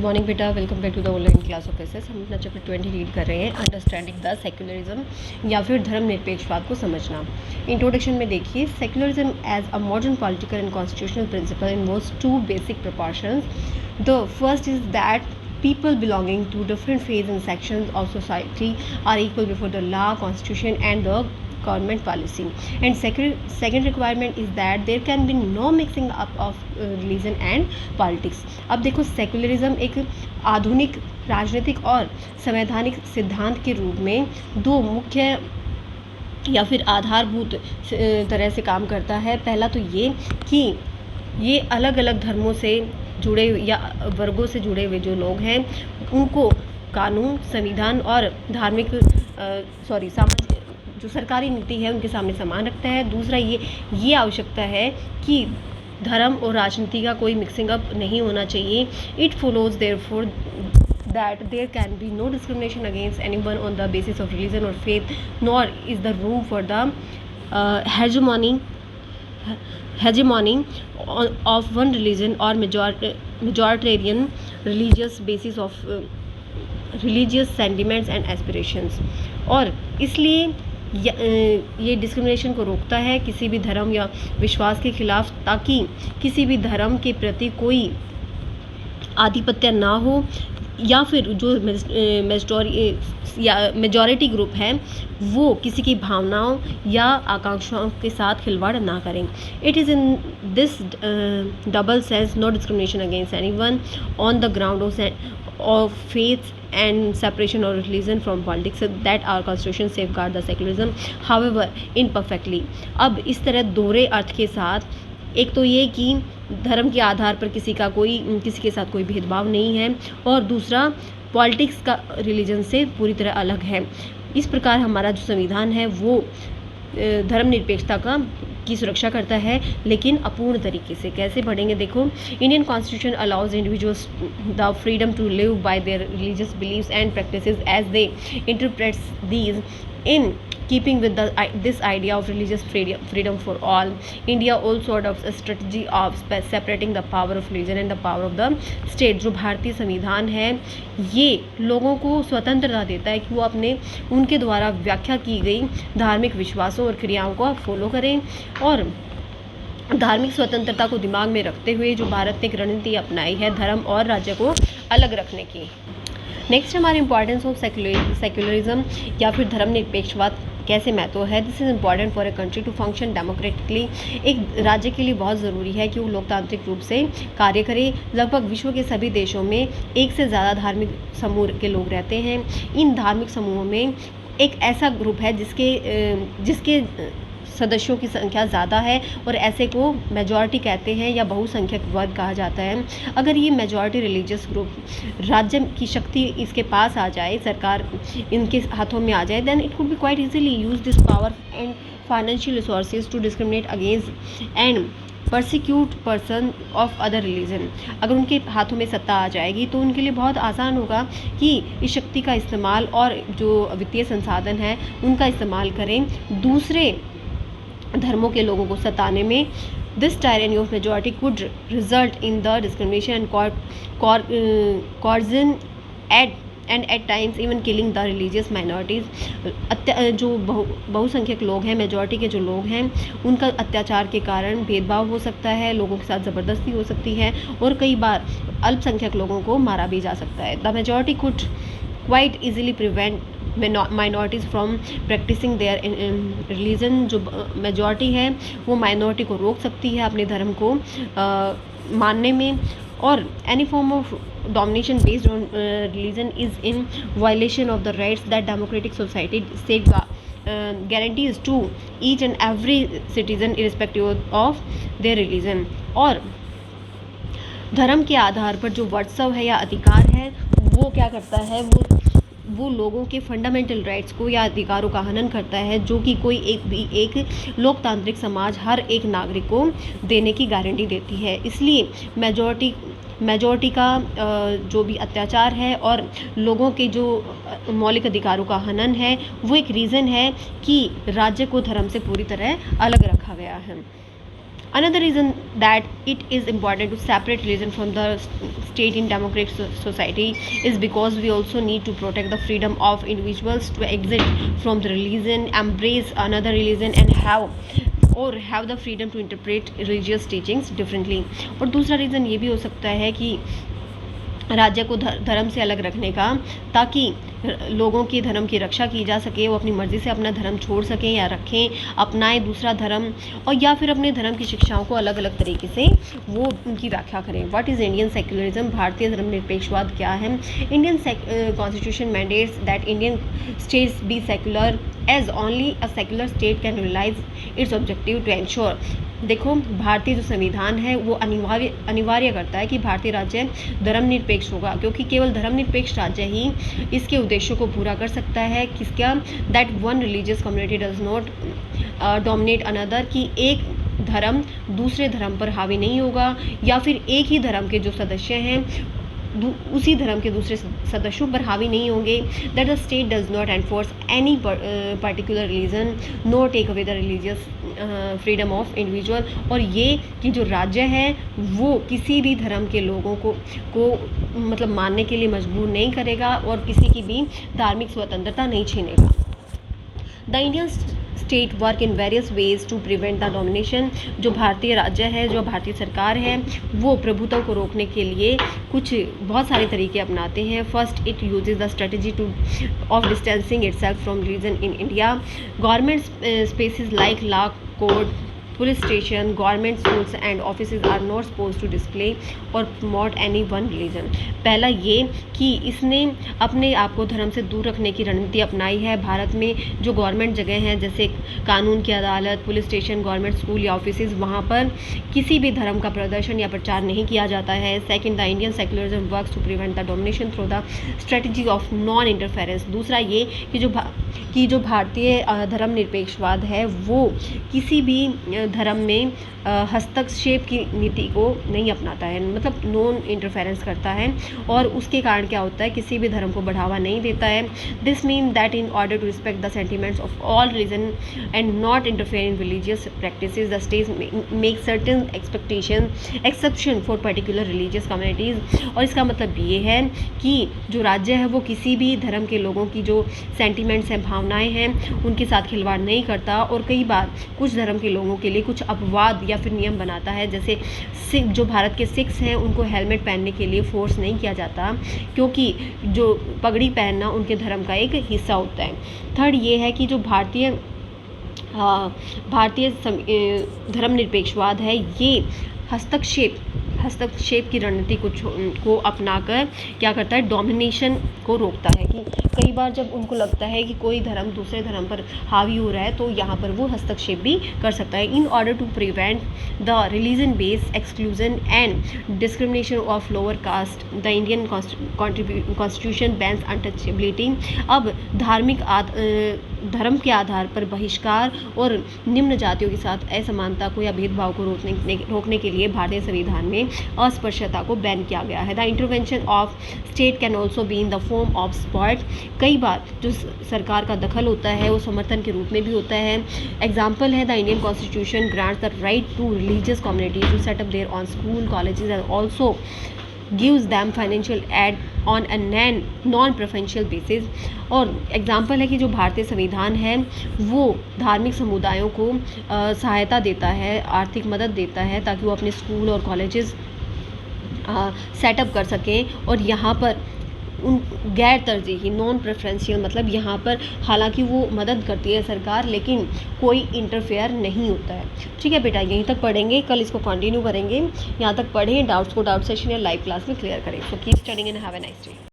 Good morning बेटा, welcome back to the online class of SS. हम अपना chapter 20 read कर रहे हैं, अंडरस्टैंडिंग द सेक्युलरिज्म या फिर धर्मनिरपेक्षवाद को समझना। इंट्रोडक्शन में देखिए, secularism as a modern political and constitutional principle involves two basic proportions. The first is that people belonging to different phases and sections of society are equal before the law, constitution and the government policy. And second requirement is that there can be no mixing up of religion and politics. अब देखो, secularism एक आधुनिक राजनीतिक और संवैधानिक सिद्धांत के रूप में दो मुख्य या फिर आधारभूत तरह से काम करता है। पहला तो ये कि ये अलग अलग धर्मों से जुड़े या वर्गों से जुड़े हुए जो लोग हैं उनको कानून, संविधान और धार्मिक सामाजिक जो सरकारी नीति है उनके सामने समान रखता है। दूसरा ये आवश्यकता है कि धर्म और राजनीति का कोई मिक्सिंग अप नहीं होना चाहिए। It follows therefore that there can be no discrimination against anyone on the basis of religion or faith, nor is the room for the hegemony of one religion or majoritarian religious basis of religious sentiments and aspirations। और इसलिए ये discrimination को रोकता है किसी भी धर्म या विश्वास के खिलाफ, ताकि किसी भी धर्म के प्रति कोई आधिपत्य ना हो या फिर जो मेजॉरिटी ग्रुप है वो किसी की भावनाओं या आकांक्षाओं के साथ खिलवाड़ ना करें। It is in this double sense no discrimination against anyone on the ground of faith and separation of religion from politics that our constitution safeguard the secularism, however imperfectly। अब इस तरह दोहरे अर्थ के साथ एक तो ये कि धर्म के आधार पर किसी के साथ कोई भेदभाव नहीं है, और दूसरा पॉलिटिक्स का रिलीजन से पूरी तरह अलग है। इस प्रकार हमारा जो संविधान है वो धर्मनिरपेक्षता की सुरक्षा करता है, लेकिन अपूर्ण तरीके से। कैसे पढ़ेंगे देखो, Indian constitution allows individuals the freedom to live by their religious beliefs and practices as they interprets these in keeping with this idea of religious freedom for all. India also adopts a strategy of separating the power of religion and the power of the state। जो भारतीय संविधान है ये लोगों को स्वतंत्रता देता है कि वो उनके द्वारा व्याख्या की गई धार्मिक विश्वासों और क्रियाओं को फॉलो करें, और धार्मिक स्वतंत्रता को दिमाग में रखते हुए जो भारत ने एक रणनीति अपनाई है धर्म और राज्य को अलग रखने की। नेक्स्ट हमारे इंपॉर्टेंस ऑफ सेक्युलरिज्म या फिर धर्मनिरपेक्षवाद कैसे महत्व है। This is important for a country to function democratically. एक राज्य के लिए बहुत ज़रूरी है कि वो लोकतांत्रिक रूप से कार्य करे। लगभग विश्व के सभी देशों में एक से ज़्यादा धार्मिक समूह के लोग रहते हैं। इन धार्मिक समूहों में एक ऐसा ग्रुप है जिसके सदस्यों की संख्या ज़्यादा है, और ऐसे को मेजॉरिटी कहते हैं या बहुसंख्यक वर्ग कहा जाता है। अगर ये मेजॉरिटी रिलीजियस ग्रुप राज्य की शक्ति इसके पास आ जाए, सरकार इनके हाथों में आ जाए, then it could be quite easily use this power and financial resources to discriminate against and persecute person of other religion. अगर उनके हाथों में सत्ता आ जाएगी तो उनके लिए बहुत आसान होगा कि इस शक्ति का इस्तेमाल और जो वित्तीय संसाधन है उनका इस्तेमाल करें दूसरे धर्मों के लोगों को सताने में। This tyranny of majority could result in the discrimination and coercion and at times even killing the religious minorities. जो बहुसंख्यक लोग हैं, मेजॉरिटी के जो लोग हैं, उनका अत्याचार के कारण भेदभाव हो सकता है, लोगों के साथ ज़बरदस्ती हो सकती है, और कई बार अल्पसंख्यक लोगों को मारा भी जा सकता है। The majority could quite easily prevent minorities from practicing their religion. जो मेजॉरिटी है वो माइनॉरिटी को रोक सकती है अपने धर्म को मानने में, और any form of domination based on religion is in violation of the rights that democratic society guarantees to each and every citizen irrespective of their religion। और धर्म के आधार पर जो वर्चस्व है या अधिकार है वो क्या करता है, वो लोगों के फंडामेंटल राइट्स को या अधिकारों का हनन करता है, जो कि कोई एक लोकतांत्रिक समाज हर एक नागरिक को देने की गारंटी देती है। इसलिए मेजॉरिटी का जो भी अत्याचार है और लोगों के जो मौलिक अधिकारों का हनन है वो एक रीज़न है कि राज्य को धर्म से पूरी तरह अलग रखा गया है। Another reason that it is important to separate religion from the state in democratic society is because we also need to protect the freedom of individuals to exit from the religion, embrace another religion and have the freedom to interpret religious teachings differently. और दूसरा reason ये भी हो सकता है कि राज्य को धर्म से अलग रखने का, ताकि लोगों की धर्म की रक्षा की जा सके, वो अपनी मर्ज़ी से अपना धर्म छोड़ सकें या रखें, अपनाएं दूसरा धर्म, और या फिर अपने धर्म की शिक्षाओं को अलग अलग तरीके से वो उनकी व्याख्या करें. What is Indian secularism? भारतीय धर्मनिरपेक्षवाद क्या है? Indian constitution mandates that Indian states be secular as only a secular state can realise its objective to ensure. देखो, भारतीय जो संविधान है वो अनिवार्य करता है कि भारतीय राज्य धर्मनिरपेक्ष होगा, क्योंकि केवल धर्मनिरपेक्ष राज्य ही इसके उद्देश्यों को पूरा कर सकता है. किसका? That one religious community does not dominate another, कि एक धर्म दूसरे धर्म पर हावी नहीं होगा, या फिर एक ही धर्म के जो सदस्य हैं उसी धर्म के दूसरे सदस्यों पर हावी नहीं होंगे. That the state does not enforce any particular religion no take away the religious freedom of individual. और ये कि जो राज्य है वो किसी भी धर्म के लोगों को मतलब मानने के लिए मजबूर नहीं करेगा और किसी की भी धार्मिक स्वतंत्रता नहीं छीनेगा. The Indian state work in various ways to prevent the domination. जो भारतीय राज्य है, जो भारतीय सरकार है, वो प्रभुत्व को रोकने के लिए बहुत सारे तरीके अपनाते हैं. First, it uses the strategy of distancing itself from religion in India. Government spaces like law code, police station, government schools and offices are not suppose to display और प्रमोट एनी वन रिलीजन. पहला ये कि इसने अपने आप को धर्म से दूर रखने की रणनीति अपनाई है. भारत में जो गवर्नमेंट जगह हैं, जैसे कानून की अदालत, पुलिस स्टेशन, गवर्नमेंट स्कूल या ऑफिसेज, वहाँ पर किसी भी धर्म का प्रदर्शन या प्रचार नहीं किया जाता है. Second, the Indian secularism works to prevent the domination through the strategy of non interference. दूसरा ये कि जो भारतीय धर्मनिरपेक्षवाद है वो किसी भी धर्म में हस्तक्षेप की नीति को नहीं अपनाता है, मतलब नॉन इंटरफेरेंस करता है, और उसके कारण क्या होता है, किसी भी धर्म को बढ़ावा नहीं देता है. This mean that in order to respect the sentiments of all religion and not interfere in religious practices, the state make certain exception for particular religious communities. और इसका मतलब ये है कि जो राज्य है वो किसी भी धर्म के लोगों की जो सेंटिमेंट्स हैं, भावनाएं हैं, उनके साथ खिलवाड़ नहीं करता. और कई बार कुछ धर्म के लोगों के लिए कुछ अपवाद या फिर नियम बनाता है. जैसे जो भारत के सिख्स हैं उनको हेलमेट पहनने के लिए फोर्स नहीं किया जाता, क्योंकि जो पगड़ी पहनना उनके धर्म का एक हिस्सा होता है. थर्ड ये है कि जो भारतीय धर्मनिरपेक्षवाद है ये हस्तक्षेप की रणनीति को अपनाकर क्या करता है, डोमिनेशन को रोकता है. कि कई बार जब उनको लगता है कि कोई धर्म दूसरे धर्म पर हावी हो रहा है तो यहाँ पर वो हस्तक्षेप भी कर सकता है. In order to prevent the religion based exclusion and discrimination of lower caste, the Indian constitution bans untouchability. अब धर्म के आधार पर बहिष्कार और निम्न जातियों के साथ असमानता को या भेदभाव को रोकने के लिए भारतीय संविधान में अस्पृश्यता को बैन किया गया है. The intervention of state can also be in the form of support. कई बार जो सरकार का दखल होता है वो समर्थन के रूप में भी होता है. एग्जाम्पल है the Indian constitution grants the right to religious communities to set up their own school colleges and also gives them financial aid on a non-preferential basis. और एग्जाम्पल है कि जो भारतीय संविधान है वो धार्मिक समुदायों को सहायता देता है, आर्थिक मदद देता है, ताकि वो अपने स्कूल और कॉलेजेस सेटअप कर सकें. और यहाँ पर उन गैर तरजीही नॉन प्रेफरेंशियल, मतलब यहाँ पर हालांकि वो मदद करती है सरकार, लेकिन कोई इंटरफेयर नहीं होता है. ठीक है बेटा, यहीं तक पढ़ेंगे, कल इसको कंटिन्यू करेंगे. यहाँ तक पढ़ें, डाउट्स को डाउट सेशन या लाइव क्लास में क्लियर करें. So keep studying and have a nice day.